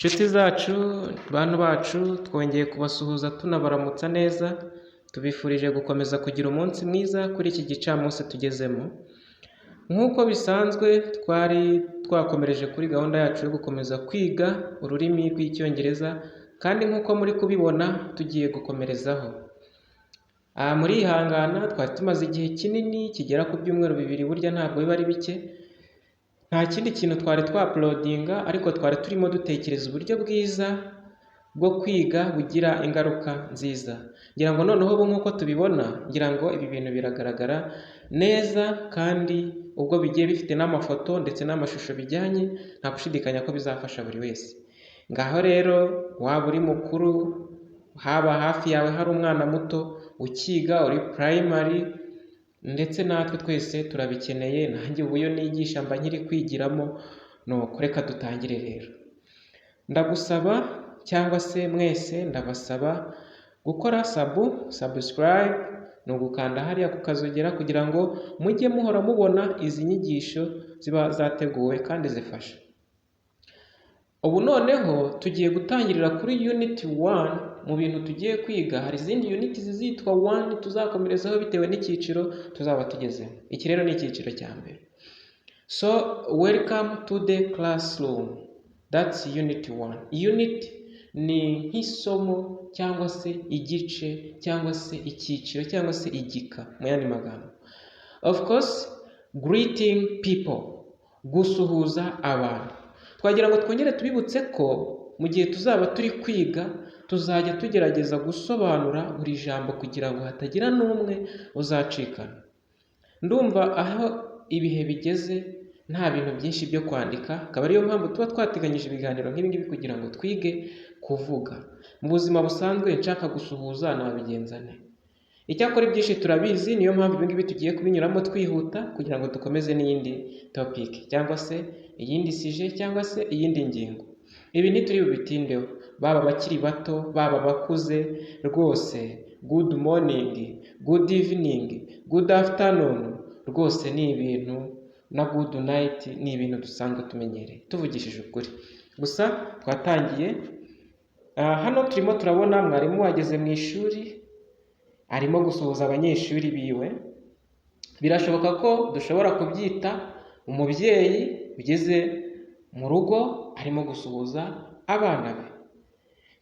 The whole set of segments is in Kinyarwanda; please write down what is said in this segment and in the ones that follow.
Inshuti zacu, bantu bacu, twongeye kubasuhuza tunabaramutsa neza, tubifurije gukomeza kugira umunsi mwiza kuri iki gicamunsi tugezemo. Nk'uko bisanzwe twari twakomereje kuri gahunda yacu yo gukomeza kwiga ururimi rw'Icyongereza, kandi nk'uko muri kubibona tugiye gukomerezaho. Murihangana, twari tumaze igihe kinini kigera ku byumweru 2, burya ntabwo biba ari bike. Nta kindi kintu twari twapulodinga, ariko twari turimo dutekereza uburyo bwiza bwo kwiga bugira ingaruka nziza. Ngira ngo noneho ubu nk'uko tubibona, ngira ngo ibi bintu biragaragara neza, kandi ubwo bigiye bifite n'amafoto ndetse n'amashusho bijyanye, nta gushidikanya ko bizafasha buri wese. Ngaho rero, waba uri mukuru, haba hafi yawe hari umwana muto ukiga, uri primary, ndetse natwe twese turabikeneye. Nanjye ubu iyo nigisha mba nkiri kwigiramo. Nuko reka dutangire rero. Ndagusaba cyangwa se mwese ndabasaba gukora subscribe, ni ugukanda hariya kukazogera kugira ngo mujye muhora mubona izi nyigisho ziba zateguwe kandi zifasha. Ubu noneho tugiye gutangirira kuri unit 1. Mu bintu tugiye kwiga hari izindi unit zizitwa 1 tuzakomerezaho bitewe n'icyiciro tuzaba tugezemo. Iki rero ni icyiciro cya mbere. So welcome to the classroom. That's unit 1. Unit ni nk'isomo cyangwa se igice cyangwa se icyiciro cyangwa se igika mu yandi magambo. Of course, greeting people, gusuhuza abantu. Twagira ngo twongere tubibutse ko mu gihe tuzaba turi kwiga tuzajya tugerageza gusobanura buri jambo kugira ngo hatagira n'umwe uzacikana. Ndumva aho ibihe bigeze nta bintu byinshi byo kwandika, akaba ariyo mpamvu tuba twateganyije ibiganiro nk'ibi ngibi kugira ngo twige kuvuga. Mu buzima busanzwe nshaka gusuhuza nabigenza nte? Icyakora ibyinshi turabizi, niyo mpamvu ibi ngibi tugiye kubinyuramo twihuta kugira ngo dukomeze n'iyindi topic cyangwa se iyindi sujet cyangwa se iyindi ngingo. Ibi ntituri bubitindeho, baba bakiri bato, baba bakuze, rwose good morning, good evening, good afternoon, rwose ni ibintu na good night ni ibintu dusanzwe tumenyereye tuvugishije ukuri. Gusa twatangiye hano turimo turabona mwarimu wageze mu ishuri arimo gusuhuza abanyeshuri biwe. Birashoboka ko dushobora kubyita umubyeyi ugeze mu rugo arimo gusuhuza abana be.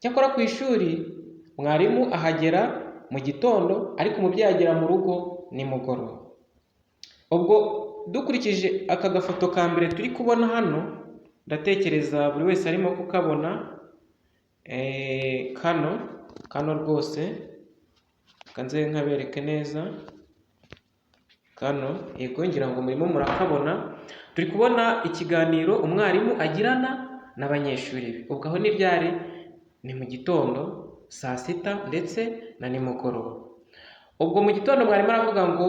Cyakora ku ishuri mwarimu ahagera mu gitondo, ariko umubyeyi agera mu rugo nimugoroba. Ubwo dukurikije aka gafoto ka mbere turi kubona hano, ndatekereza buri wese arimo kukabona. Kano rwose kanze nkabereke neza. Kano yego, ngira ngo murimo murakabona. Turi kubona ikiganiro umwarimu agirana n'abanyeshuri be. Ubwo aho ni ryari? Ni mu gitondo, saa sita ndetse na nimugoroba. Ubwo mu gitondo mwarimu aravuga ngo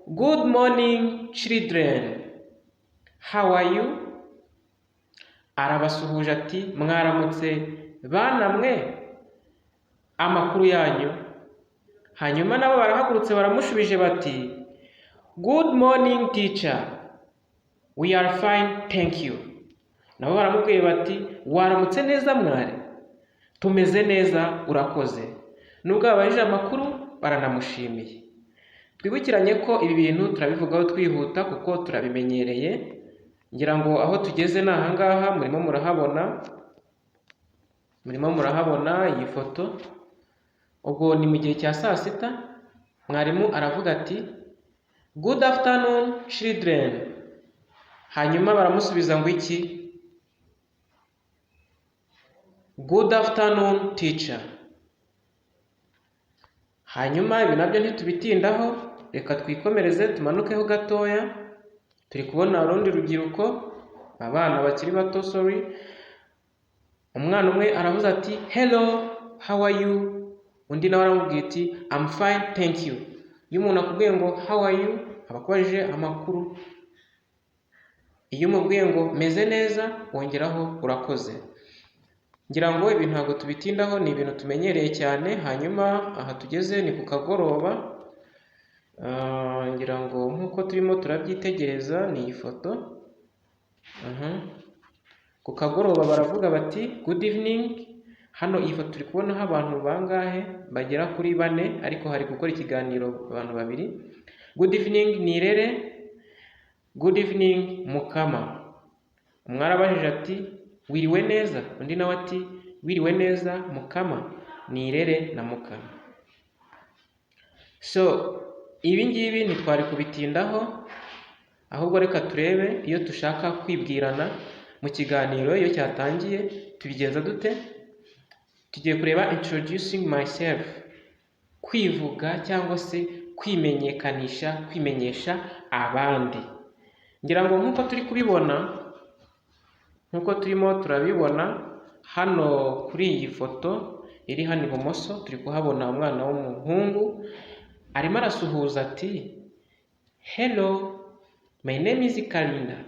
good morning children, how are you? Arabasuhuje ati mwaramutse bana mwe, amakuru yanyu? Hanyuma nabo barahagurutse baramushubije bati good morning teacher, we are fine thank you. Nabo baramubwiye bati waramutse neza mwari? Tumeze neza urakoze. Nubwo babajije amakuru baranamushimiye. Twibukiranye ko ibi bintu turabivugaho twihuta kuko turabimenyereye. Ngira ngo aho tugeze ni ahangaha, murimo murahabona iyi foto. Ubwo ni mu gihe cya saa sita. Mwarimu aravuga ati good afternoon children. Hanyuma baramusubiza ngo iki? Good afternoon teacher. Hanyuma ibi nabyo ntitubitindaho, reka twikomereze tumanukeho gatoya. Turi kubona urundi rubyiruko, abana bakiri bato, umwana umwe aravuze ati hello, how are you? Undi nawe aramubwiye ati I'm fine thank you. Iyo umuntu akubwiye ngo how are you, abakubajije amakuru. Iyo umubwiye ngo meze neza, wongeraho urakoze. Ngira ngo ibi ntabwo tubitindaho, ni ibintu tumenyereye cyane. Hanyuma aha tugeze ni ku kagoroba. Ngira ngo nk'uko turimo turabyitegereza ni iyi foto. ku kagoroba baravuga bati good evening. Hano iyi foto turi kubonaho abantu bangahe bagera kuri 4, ariko hari gukora ikiganiro abantu 2. Good evening Nirere, good evening Mukama. Umwe arabajije ati wiriwe neza, undi nawe ati wiriwe neza Mukama, Nirere na Mukama. So ibi ngibi ntitwari kubitindaho, ahubwo reka turebe iyo dushaka kwibwirana mu kiganiro iyo cyatangiye tubigenza dute. Tugiye kureba introducing myself, kwivuga cyangwa se kwimenyesha abandi. Ngira ngo nk'uko turi kubibona, nk'uko turimo turabibona hano kuri iyi foto iri hano ibumoso, turi kuhabona umwana w'umuhungu arimo arasuhuza ati hello, my name is Kalinda,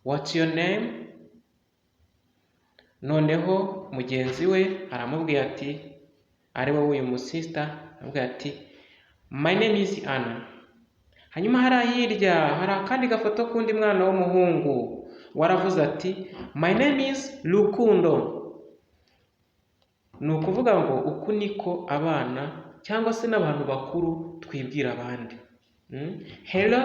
what's your name? Noneho mugenzi we aramubwira ati ari wowe uyu musista, aramubwira ati my name is Anna. Hanyuma hirya hari akandi gafoto k'undi mwana w'umuhungu waravuze ati my name is Rukundo. Ni ukuvuga ngo uku niko abana cyangwa se n'abantu bakuru twibwira abandi. Hello,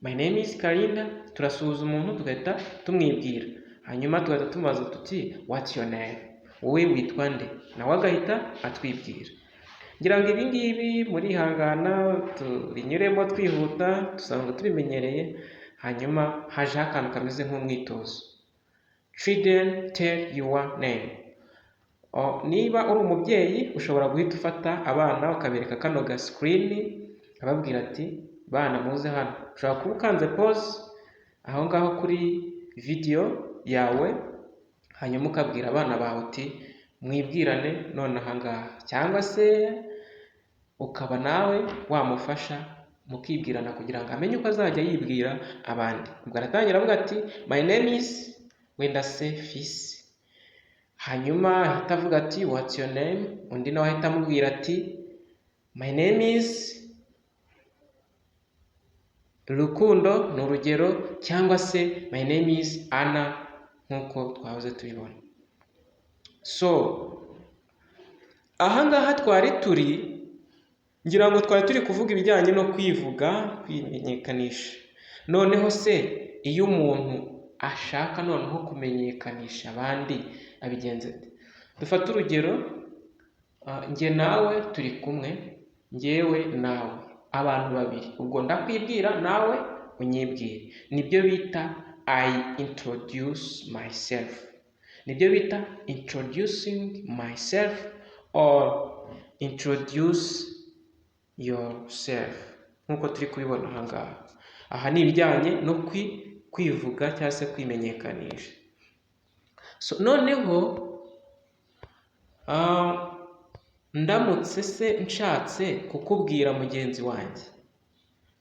my name is Kalinda. Turasuhuza umuntu tugahita tumwibwira, hanyuma tugahita tumubaza tuti what's your name, wowe witwa nde, nawe agahita atwibwira. Ngira ngo ibi ngibi muri hangana turinyuremo twihuta, dusanga tubimenyereye. Hanyuma haje akantu kameze nk'umwitozo, children tell your name. Niba uri umubyeyi ushobora guhita ufata abana ukabereka kano ga screen, ababwira ati bana muze hano. Ushobora kuba ukanze pause aho ngaho kuri video yawe, hanyuma ukabwira abana bawe uti mwibwirane none aha ngaha, cyangwa se ukaba nawe wamufasha mukibwirana kugira ngo amenye uko azajya yibwira abandi. Ubwo aratangira avuga ati my name is wenda se Fisi, hanyuma ahita avuga ati what's your name, undi nawe ahita amubwira ati my name is Rukundo, ni urugero, cyangwa se my name is Anna nk'uko twahoze tubibona. So aha ngaha twari turi, ngira ngo twari turi kuvuga ibijyanye no kwivuga, kwimenyekanisha. Noneho se iyo umuntu ashaka noneho kumenyekanisha abandi abigenze ate? Dufata urugero, njye nawe turi kumwe, njyewe nawe, abantu babiri. Ubwo ndakwibwira nawe unyibwire, nibyo bita I introduce myself. Nibyo bita introducing myself or introduce yourself, nk'uko turi kubibona aha ngaha. Aha ni ibijyanye no kwivuga cyangwa se kwimenyekanisha. So noneho ndamutse se nshatse kukubwira mugenzi wanjye,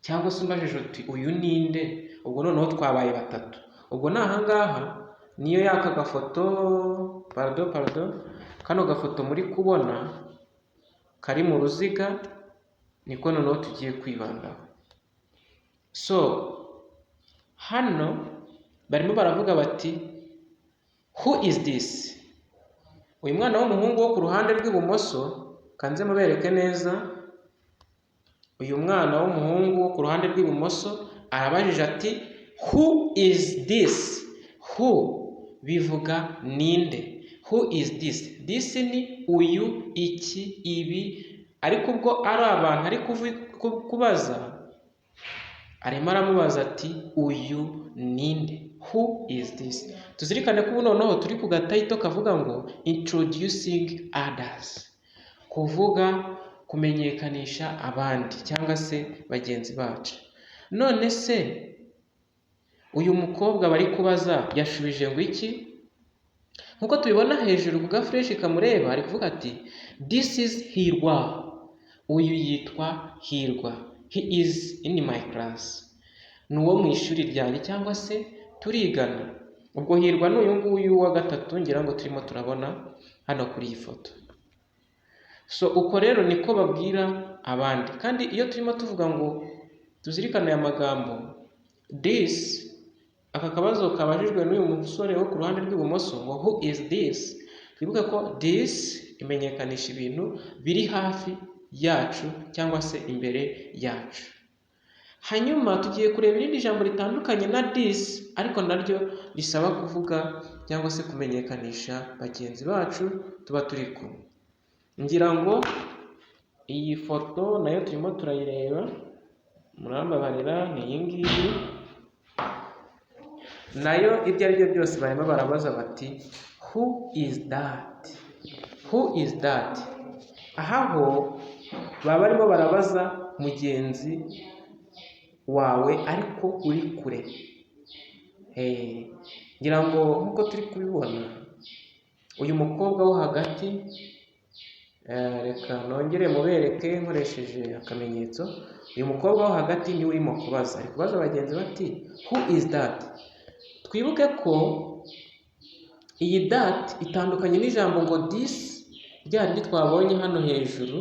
cyangwa se umbajije uti uyu ninde, ubwo noneho twabaye batatu. Ubwo ni aha ngaha niyo yaka gafoto, pardon, kano gafoto muri kubona kari mu ruziga, niko noneho tugiye kwibandaho. So hano barimo baravuga bati who is this? Uyu mwana w'umuhungu wo ku ruhande rw'ibumoso, kanze mubereke neza. Uyu mwana w'umuhungu wo ku ruhande rw'ibumoso arabajije ati who is this? Who bivuga ninde, who is this? This ni uyu, iki, ibi, ariko ubwo ari abantu ari kubaza, arimo aramubaza ati uyu ninde, who is this? Tuzirikane ko noneho turi ku gatayito kavuga ngo introducing others, kuvuga kumenyekanisha abandi cyangwa se bagenzi bacu. None se uyu mukobwa bari kubaza yashubije ngo iki? Nkuko tubibona hejuru ku gafresh kamureba ari kuvuga ati this is Hirwa. Uyu yitwa Hirwa, he is in my class. Nuwo mu ishuri ryanjye cyangwa se turigana. Ubwo Hirwa n'uyu nguyu wa gatatu ngira ngo turimo turabona hano kuri iyi foto. So uko rero niko babwira abandi. Kandi iyo turimo tuvuga ngo tuzirikane aya magambo this aka kabazo kabajijwe n'uyu musore wo ku ruhande rw'ibumoso ngo who is this, twibuke ko this imenyekanisha ibintu biri hafi yacu cyangwa se imbere yacu. Hanyuma tugiye kureba irindi jambo ritandukanye na this ariko naryo risaba kuvuga cyangwa se kumenyekanisha bagenzi bacu tuba turi kumwe. Ngira ngo iyi foto nayo turimo turayireba, murambabarira ni iyi ngiyi, nayo ibyo ari byo byose barimo barabaza bati who is that, who is that. Aha ho baba barimo barabaza mugenzi wawe ariko uri kure. Ngira ngo nk'uko turi kubibona uyu mukobwa wo hagati, reka nongere mubereke nkoresheje akamenyetso. Uyu mukobwa wo hagati niwe urimo kubaza, ari kubaza bagenzi bati who is that. Twibuke ko iyi that itandukanye n'ijambo ngo this rya rindi twabonye hano hejuru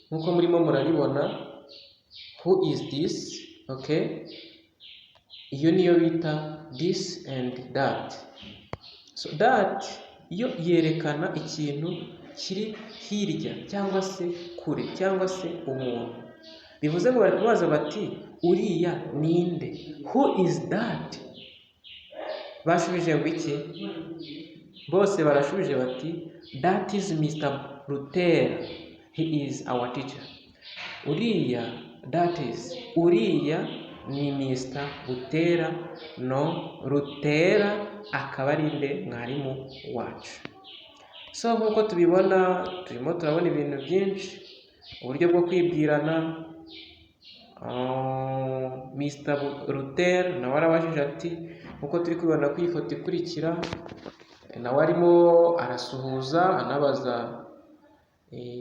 nk'uko murimo muraribona, who is this, okay? Iyo niyo bita this and that. So that iyo yerekana ikintu kiri hirya cyangwa se kure cyangwa se umuntu. Bivuze ngo bari kubaza bati uriya ninde, who is that. Bashubije ngo iki? Bose barashubije bati that is Mr. Rutera, he is our teacher. Uriya, that is, uriya ni Mr. Rutera, no, Rutera akaba ari nde? Mwarimu wacu. So nk'uko tubibona turimo turabona ibintu byinshi, uburyo bwo kwibwirana. Mr. Rutera nawe arabajije ati nk'uko turi kubibona ku ifoto ikurikira, nawe arimo arasuhuza anabaza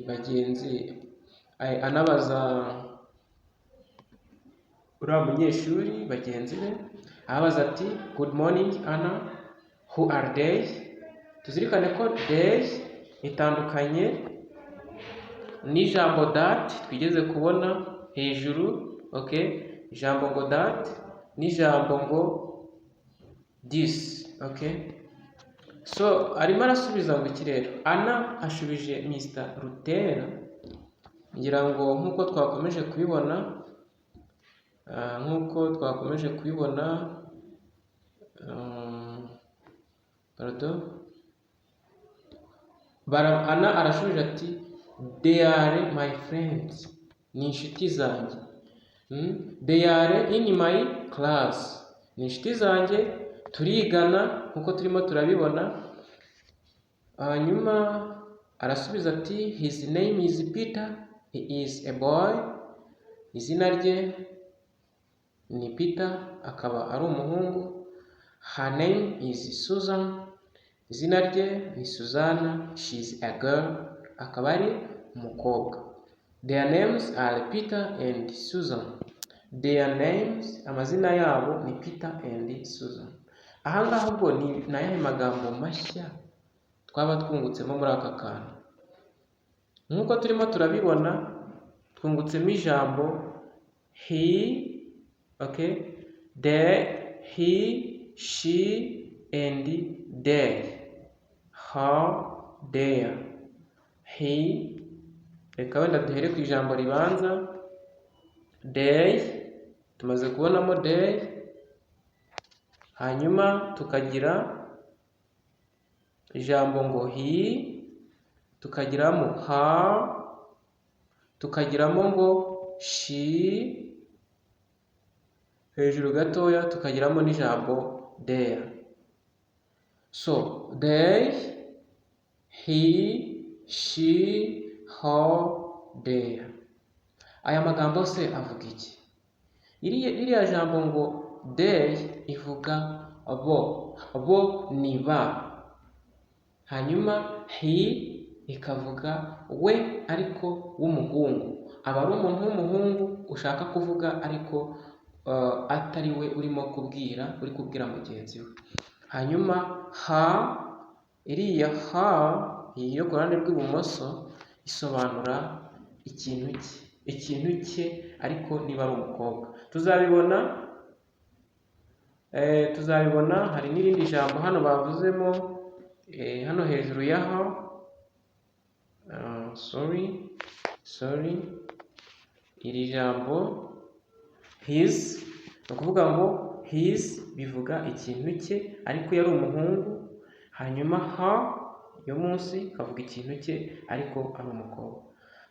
bagenzi, anabaza uriya munyeshuri bagenzi be, ababaza ati good morning Anna, who are they. Tuzirikane ko they itandukanye n'ijambo that twigeze kubona hejuru, okay? Ijambo ngo that n'ijambo ngo this, okay? So arimo arasubiza ngo iki rero? Anna ashubije Mr. Rutera, ngira ngo nk'uko twakomeje kubibona, Anna arashubije ati they are my friends, ni inshuti zanjye. They are in my class, ni inshuti zanjye turigana nk'uko turimo turabibona. Hanyuma arasubiza ati his name is Peter, he is a boy. Izina rye ni Peter akaba ari umuhungu. Her name is Susan, izina rye ni Suzana, she is a girl akaba ari umukobwa. Their names are Peter and Susan. Their names, amazina yabo ni Peter and Susan. Aha ngaha ubwo ni nayahe magambo mashya twaba twungutsemo muri aka kantu? Nk'uko turimo turabibona twungutsemo ijambo he, okay, they, he, she and they, her, their, he. Reka wenda duhere ku ijambo ribanza they, tumaze kubonamo they. Hanyuma tukagira ijambo ngo he, tukagiramo her, tukagiramo ngo she, hejuru gatoya tukagiramo n'ijambo there. So they, he, she, her, there. Aya magambo se avuga iki? Iriya jambo ngo they ivuga bo ni ba. Hanyuma he ikavuga we ariko w'umuhungu, aba ari umuntu w'umuhungu ushaka kuvuga ariko atari we urimo kubwira, uri kubwira mugenzi we. Hanyuma ha, iriya ha yo ku ruhande rw'ibumoso isobanura ikintu cye ariko niba ari umukobwa. Tuzabibona tuzabibona. Hari n'irindi jambo hano bavuzemo hano hejuru yaho, sorry, iri jambo his, ni ukuvuga ngo his bivuga ikintu cye ariko yari umuhungu, hanyuma her yo munsi kavuga ikintu cye ariko ari umukobwa.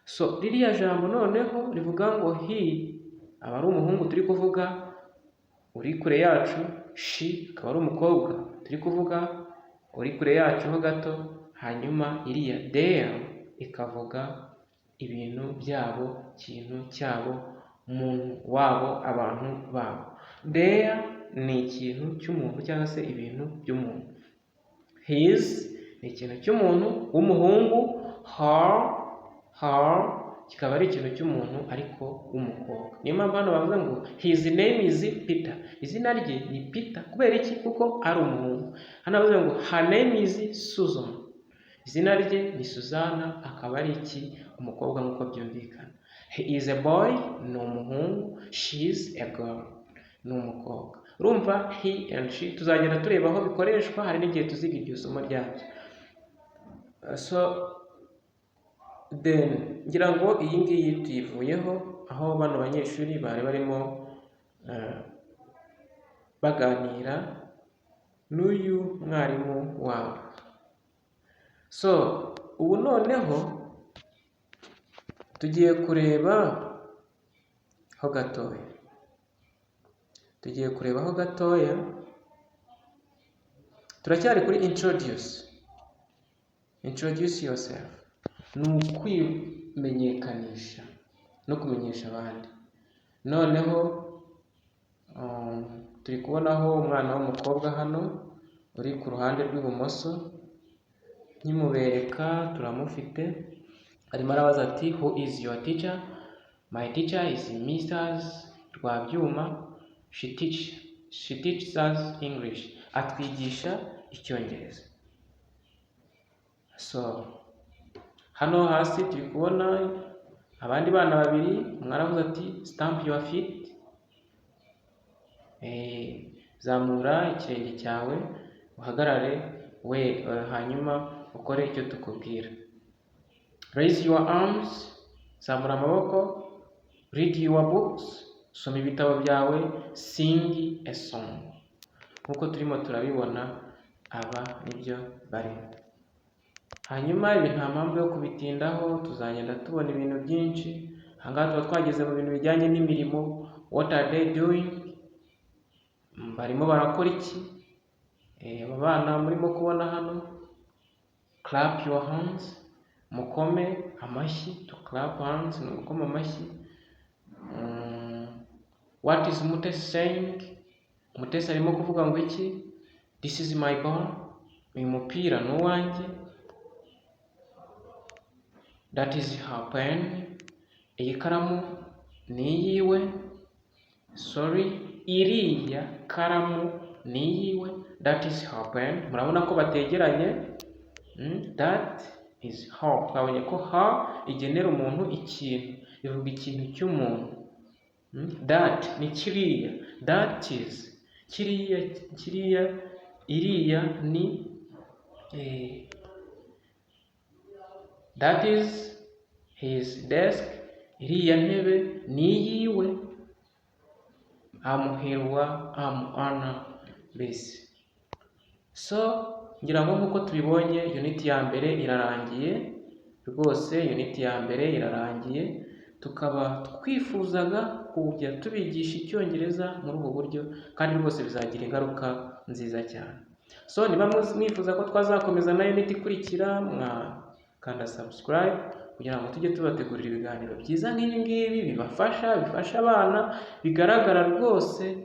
So ririya jambo noneho rivuga ngo he aba ari umuhungu turi kuvuga uri kure yacu, she akaba ari umukobwa turi kuvuga uri kure yacu ho gato, hanyuma iriya there ikavuga ibintu byabo, ikintu cyabo, umuntu wabo, abantu babo. There ni ikintu cy'umuntu cyangwa se ibintu by'umuntu. His ni ikintu cy'umuntu w'umuhungu, her kikaba ari ikintu cy'umuntu ariko w'umukobwa. Niyo mpamvu hano bavuga ngo his name is Peter, izina rye ni Peter. Kubera iki? Kuko ari umuhungu. Hano bavuga ngo her name is Susan, izina rye ni Suzana, akaba ari iki? Umukobwa nk'uko byumvikana. He is a boy, ni umuhungu. She is a girl, ni umukobwa. Urumva he and she tuzagenda tureba aho bikoreshwa, hari n'igihe tuziga iryo somo ryabyo. So then ngira ngo iyi ngiyi tuyivuyeho, aho bano banyeshuri bari barimo baganira n'uyu mwarimu wabo. So ubu noneho tugiye kureba ho gatoya, turacyari kuri introduce yourself, ni ukwimenyekanisha no kumenyesha abandi. Noneho turi kubonaho umwana w'umukobwa hano uri ku ruhande rw'ibumoso, nkimubereka turamufite, arimo arabaza ati who is your teacher? My teacher is Mrs. Rwabyuma. She teaches us English. Atwigisha Icyongereza. So hano hasi turi kubona abandi bana babiri, umwe aravuze ati stamp your feet, zamura ikirenge cyawe uhagarare we, hanyuma ukore icyo tukubwira. Raise your arms, zamura amaboko. Read your books, soma ibitabo byawe. Sing a song. Nkuko turimo turabibona, aba nibyo barimo. Hanyuma ibi nta mpamvu yo kubitindaho, tuzagenda tubona ibintu byinshi. Ahangaha tuba twageze mu bintu bijyanye n'imirimo. What are they doing? Barimo barakora iki? Aba bana murimo kubona hano, clap your hands, mukome amashyi. To clap hands ni gukoma amashyi. What is Mutesi saying? Mutesi arimo kuvuga ngo iki? This is my ball, uyu mupira ni uwanjye. That is her pen, iyi karamu ni iyiwe. Sorry, iriya karamu ni iyiwe. That is her pen. Murabona ko bategeranye. That is her. Twabonye ko her igenera umuntu ikintu, ivuga ikintu cy'umuntu. That ni kiriya. That is kiriya, iriya ni that is his desk, iriya ntebe ni iyiwe. Amuherwa, amuana base. So ngira ngo nkuko tubibonye, unit ya mbere irarangiye rwose, unit ya mbere irarangiye. Tukaba twifuzaga kujya tubigisha Icyongereza muri ubu buryo, kandi rwose bizagira ingaruka nziza cyane. So niba mwifuza ko twazakomeza na unit ikurikira, mwakanda subscribe kugira ngo tujye tubategurira ibiganiro byiza nk'ibi ngibi bifasha abana, bigaragara rwose,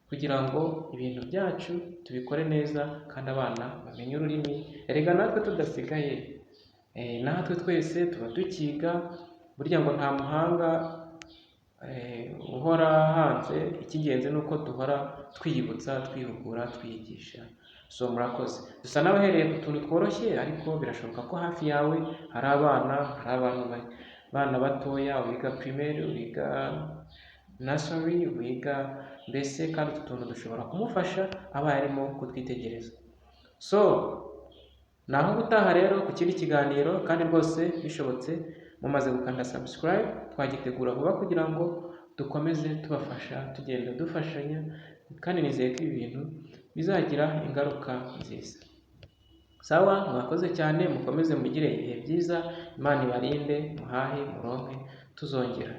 kugira ngo ibintu byacu tubikore neza kandi abana bamenye ururimi. Erega natwe tudasigaye, natwe twese tuba tukiga. Burya ngo nta muhanga uhora hanze, icy'ingenzi ni uko duhora twiyibutsa, twihugura, twiyigisha. So murakoze. Dusa n'abahereye ku tuntu tworoshye, ariko birashoboka ko hafi yawe hari abana batoya, wiga primaire, wiga nursery, wiga mbese kandi utu tuntu dushobora kumufasha aba yarimo kutwitegereza. So naho ubutaha rero ku kindi kiganiro, kandi rwose bishobotse mumaze gukanda subscribe twagitegura vuba kugira ngo dukomeze tubafasha tugenda dufashanya, kandi nizeye ko ibi bintu bizagira ingaruka nziza. Sawa, mwakoze cyane, mukomeze mugire ibihe byiza, Imana ibarinde, muhahe muronke, tuzongera.